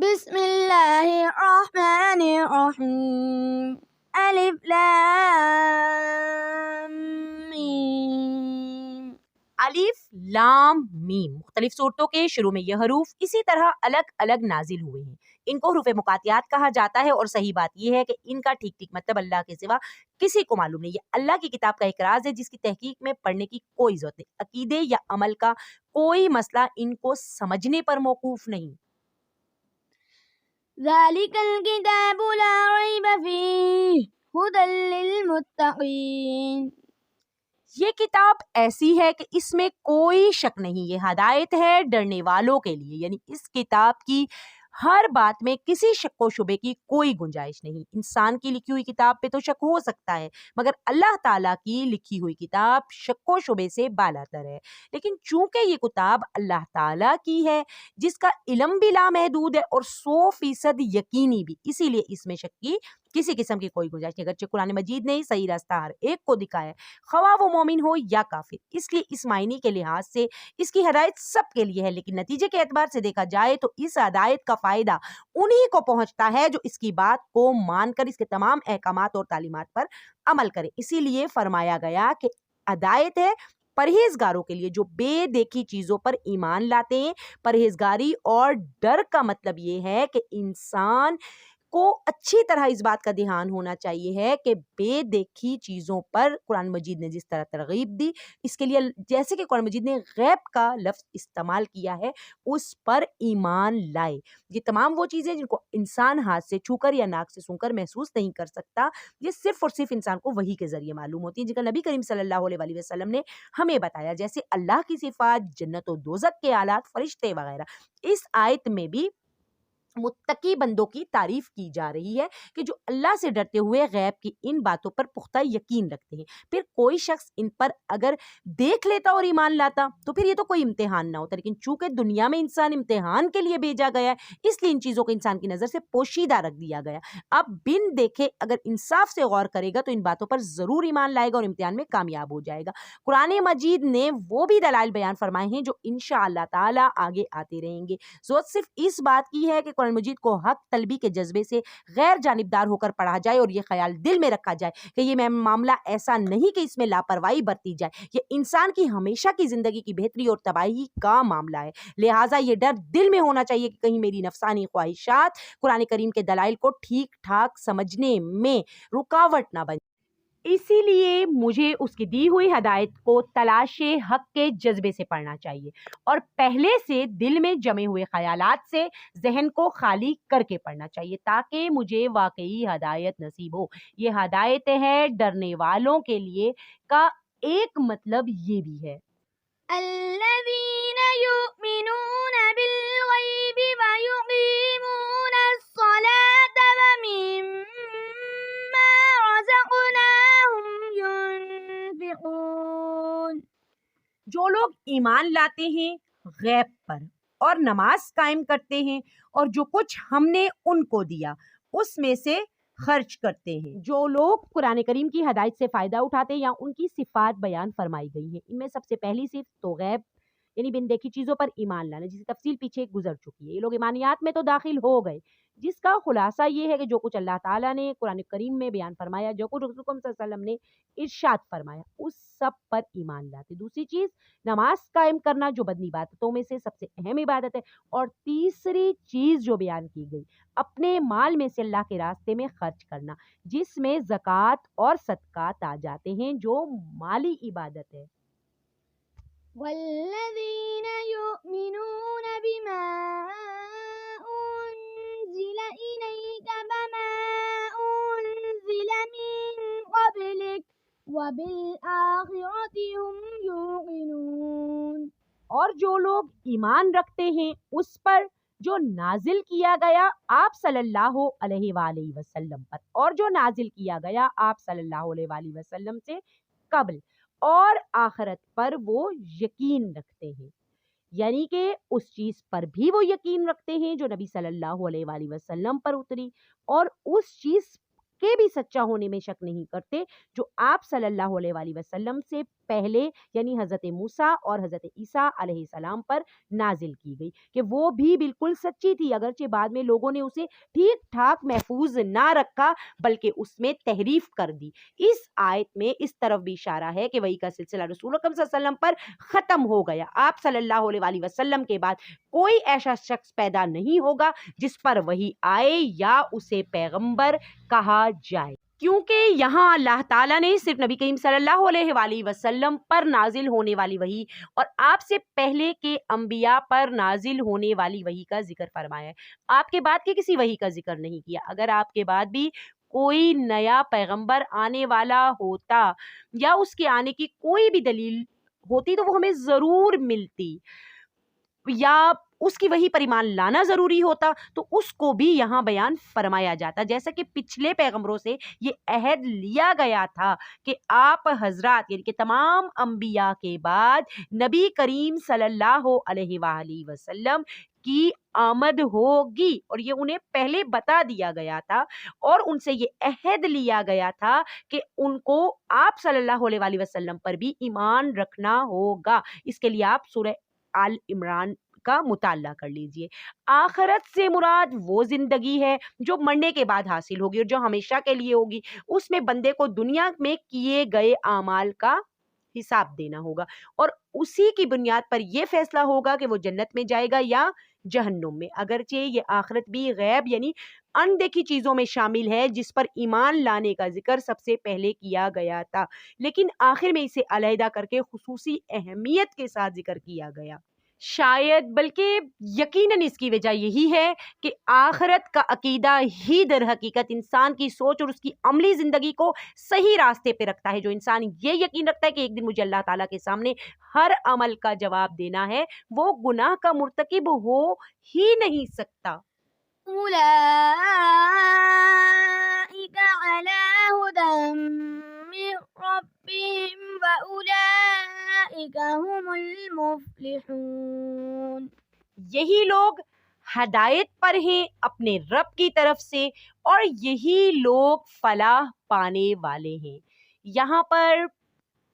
بسم اللہ الرحمن الرحیم الف لام میم۔ الف لام میم مختلف صورتوں کے شروع میں یہ حروف اسی طرح الگ الگ نازل ہوئے ہیں۔ ان کو حروف مقاطعات کہا جاتا ہے، اور صحیح بات یہ ہے کہ ان کا ٹھیک ٹھیک مطلب اللہ کے سوا کسی کو معلوم نہیں۔ یہ اللہ کی کتاب کا ایک راز ہے جس کی تحقیق میں پڑھنے کی کوئی ضرورت نہیں۔ عقیدے یا عمل کا کوئی مسئلہ ان کو سمجھنے پر موقوف نہیں۔ ذالک الکتاب لا ریب فیہ ھدی للمتقین۔ یہ کتاب ایسی ہے کہ اس میں کوئی شک نہیں، یہ ہدایت ہے ڈرنے والوں کے لیے، یعنی اس کتاب کی ہر بات میں کسی شک و شبے کی کوئی گنجائش نہیں۔ انسان کی لکھی ہوئی کتاب پہ تو شک ہو سکتا ہے، مگر اللہ تعالیٰ کی لکھی ہوئی کتاب شک و شبے سے بالاتر ہے۔ لیکن چونکہ یہ کتاب اللہ تعالیٰ کی ہے جس کا علم بھی لامحدود ہے اور 100% یقینی بھی، اسی لیے اس میں شک کی کسی قسم کی کوئی گنجائش نہیں۔ اگرچہ قرآن مجید نے صحیح راستہ ہر ایک کو دکھایا ہے، خواہ وہ مومن ہو یا کافر، اس لیے اس معنی کے لحاظ سے اس کی ہدایت سب کے لیے ہے، لیکن نتیجے کے اعتبار سے دیکھا جائے تو اس ہدایت کا فائدہ انہی کو پہنچتا ہے جو اس کی بات کو مان کر اس کے تمام احکامات اور تعلیمات پر عمل کرے۔ اسی لیے فرمایا گیا کہ ہدایت ہے پرہیزگاروں کے لیے جو بے دیکھی چیزوں پر ایمان لاتے ہیں۔ پرہیزگاری اور ڈر کا مطلب یہ ہے کہ انسان کو اچھی طرح اس بات کا دھیان ہونا چاہیے ہے کہ بے دیکھی چیزوں پر قرآن مجید نے جس طرح ترغیب دی، اس کے لیے جیسے کہ قرآن مجید نے غیب کا لفظ استعمال کیا ہے، اس پر ایمان لائے۔ یہ تمام وہ چیزیں جن کو انسان ہاتھ سے چھو کر یا ناک سے سن کر محسوس نہیں کر سکتا، یہ صرف اور صرف انسان کو وحی کے ذریعے معلوم ہوتی ہیں، جن کا نبی کریم صلی اللہ علیہ وسلم نے ہمیں بتایا، جیسے اللہ کی صفات، جنت و دوزخ کے آلات، فرشتے وغیرہ۔ اس آیت میں بھی متقی بندوں کی تعریف کی جا رہی ہے کہ جو اللہ سے ڈرتے ہوئے غیب کی ان باتوں پر پختہ یقین رکھتے ہیں۔ پھر کوئی شخص ان پر اگر دیکھ لیتا اور ایمان لاتا تو پھر یہ تو کوئی امتحان نہ ہوتا، لیکن چونکہ دنیا میں انسان امتحان کے لیے بھیجا گیا ہے، اس لیے ان چیزوں کو انسان کی نظر سے پوشیدہ رکھ دیا گیا۔ اب بن دیکھے اگر انصاف سے غور کرے گا تو ان باتوں پر ضرور ایمان لائے گا اور امتحان میں کامیاب ہو جائے گا۔ قرآن مجید نے وہ بھی دلائل بیان فرمائے ہیں جو انشاءاللہ تعالی آگے آتے رہیں گے۔ ضرورت صرف اس بات کی ہے کہ قرآن مجید کو حق طلبی کے جذبے سے غیر جانبدار ہو کر پڑھا جائے اور یہ خیال دل میں رکھا جائے کہ یہ معاملہ ایسا نہیں کہ اس میں لاپرواہی برتی جائے، یہ انسان کی ہمیشہ کی زندگی کی بہتری اور تباہی کا معاملہ ہے۔ لہٰذا یہ ڈر دل میں ہونا چاہیے کہ کہیں میری نفسانی خواہشات قرآن کریم کے دلائل کو ٹھیک ٹھاک سمجھنے میں رکاوٹ نہ بن۔ اسی لیے مجھے اس کی دی ہوئی ہدایت کو تلاش حق کے جذبے سے پڑھنا چاہیے اور پہلے سے دل میں جمے ہوئے خیالات سے ذہن کو خالی کر کے پڑھنا چاہیے تاکہ مجھے واقعی ہدایت نصیب ہو۔ یہ ہدایت ہے ڈرنے والوں کے لیے کا ایک مطلب یہ بھی ہے الذین یؤمنون بالغیب ویقیمون الصلاة ومما رزقناہم ينفقون۔ جو لوگ ایمان لاتے ہیں غیب پر اور نماز قائم کرتے ہیں اور جو کچھ ہم نے ان کو دیا اس میں سے خرچ کرتے ہیں۔ جو لوگ قرآن کریم کی ہدایت سے فائدہ اٹھاتے ہیں یا ان کی صفات بیان فرمائی گئی ہیں، ان میں سب سے پہلی صفت تو غیب یعنی بن دیکھی چیزوں پر ایمان لانا، جس کی تفصیل پیچھے گزر چکی ہے۔ یہ لوگ ایمانیات میں تو داخل ہو گئے، جس کا خلاصہ یہ ہے کہ جو کچھ اللہ تعالیٰ نے قرآن کریم میں بیان فرمایا، جو کچھ رسول صلی اللہ علیہ وسلم نے ارشاد فرمایا، اس سب پر ایمان لاتے۔ دوسری چیز نماز قائم کرنا جو بدنی عبادتوں میں سے سب سے اہم عبادت ہے، اور تیسری چیز جو بیان کی گئی اپنے مال میں سے اللہ کے راستے میں خرچ کرنا، جس میں زکوٰۃ اور صدقات آ جاتے ہیں جو مالی عبادت ہے۔ والذین یؤمنون بما انزل الیک وما انزل من قبلک وبالآخرۃ هم یوقنون۔ اور جو لوگ ایمان رکھتے ہیں اس پر جو نازل کیا گیا آپ صلی اللہ علیہ وآلہ وسلم پر، اور جو نازل کیا گیا آپ صلی اللہ علیہ وآلہ وسلم سے قبل، اور آخرت پر وہ یقین رکھتے ہیں، یعنی کہ اس چیز پر بھی وہ یقین رکھتے ہیں جو نبی صلی اللہ علیہ وآلہ وسلم پر اتری، اور اس چیز کے بھی سچا ہونے میں شک نہیں کرتے جو آپ صلی اللہ علیہ وآلہ وسلم سے پہلے یعنی حضرت موسیٰ اور حضرت عیسیٰ علیہ السلام پر نازل کی گئی کہ وہ بھی بالکل سچی تھی، اگرچہ بعد میں لوگوں نے اسے ٹھیک ٹھاک محفوظ نہ رکھا بلکہ اس میں تحریف کر دی۔ اس آیت میں اس طرف بھی اشارہ ہے کہ وحی کا سلسلہ رسول اکرم صلی اللہ علیہ وسلم پر ختم ہو گیا۔ آپ صلی اللہ علیہ وآلہ وسلم کے بعد کوئی ایسا شخص پیدا نہیں ہوگا جس پر وحی آئے یا اسے پیغمبر کہا جائے، کیونکہ یہاں اللہ تعالیٰ نے صرف نبی کریم صلی اللہ علیہ وآلہ وسلم پر نازل ہونے والی وحی اور آپ سے پہلے کے انبیاء پر نازل ہونے والی وحی کا ذکر فرمایا ہے، آپ کے بعد کے کسی وحی کا ذکر نہیں کیا۔ اگر آپ کے بعد بھی کوئی نیا پیغمبر آنے والا ہوتا یا اس کے آنے کی کوئی بھی دلیل ہوتی تو وہ ہمیں ضرور ملتی، یا اس کی وحی پر ایمان لانا ضروری ہوتا تو اس کو بھی یہاں بیان فرمایا جاتا، جیسا کہ پچھلے پیغمبروں سے یہ عہد لیا گیا تھا کہ آپ حضرات یعنی کہ تمام انبیاء کے بعد نبی کریم صلی اللہ علیہ وآلہ وسلم کی آمد ہوگی، اور یہ انہیں پہلے بتا دیا گیا تھا اور ان سے یہ عہد لیا گیا تھا کہ ان کو آپ صلی اللہ علیہ وآلہ وسلم پر بھی ایمان رکھنا ہوگا۔ اس کے لیے آپ سورہ آل عمران کا مطالعہ کر لیجئے۔ آخرت سے مراد وہ زندگی ہے جو مرنے کے بعد حاصل ہوگی اور جو ہمیشہ کے لیے ہوگی، اس میں بندے کو دنیا میں کیے گئے اعمال کا حساب دینا ہوگا اور اسی کی بنیاد پر یہ فیصلہ ہوگا کہ وہ جنت میں جائے گا یا جہنم میں۔ اگرچہ یہ آخرت بھی غیب یعنی اندیکھی چیزوں میں شامل ہے جس پر ایمان لانے کا ذکر سب سے پہلے کیا گیا تھا، لیکن آخر میں اسے علیحدہ کر کے خصوصی اہمیت کے ساتھ ذکر کیا گیا۔ شاید بلکہ یقیناً اس کی وجہ یہی ہے کہ آخرت کا عقیدہ ہی در حقیقت انسان کی سوچ اور اس کی عملی زندگی کو صحیح راستے پہ رکھتا ہے۔ جو انسان یہ یقین رکھتا ہے کہ ایک دن مجھے اللہ تعالیٰ کے سامنے ہر عمل کا جواب دینا ہے، وہ گناہ کا مرتکب ہو ہی نہیں سکتا۔ أولئك على هدى من ربهم وأولئك هم المفلحون۔ یہی لوگ ہدایت پر ہیں اپنے رب کی طرف سے اور یہی لوگ فلاح پانے والے ہیں۔ یہاں پر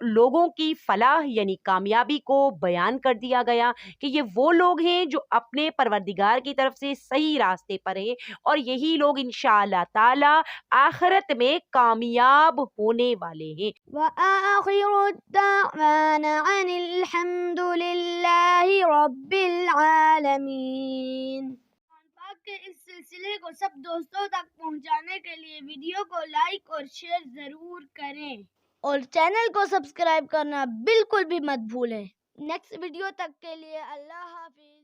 لوگوں کی فلاح یعنی کامیابی کو بیان کر دیا گیا کہ یہ وہ لوگ ہیں جو اپنے پروردگار کی طرف سے صحیح راستے پر ہیں اور یہی لوگ انشاءاللہ تعالی آخرت میں کامیاب ہونے والے ہیں۔ وآخر الدعوانا عن الحمد للہ رب العالمین۔ پاک کے اس سلسلے کو سب دوستوں تک پہنچانے کے لیے ویڈیو کو لائک اور شیئر ضرور کریں اور چینل کو سبسکرائب کرنا بالکل بھی مت بھولیں۔ نیکسٹ ویڈیو تک کے لیے اللہ حافظ۔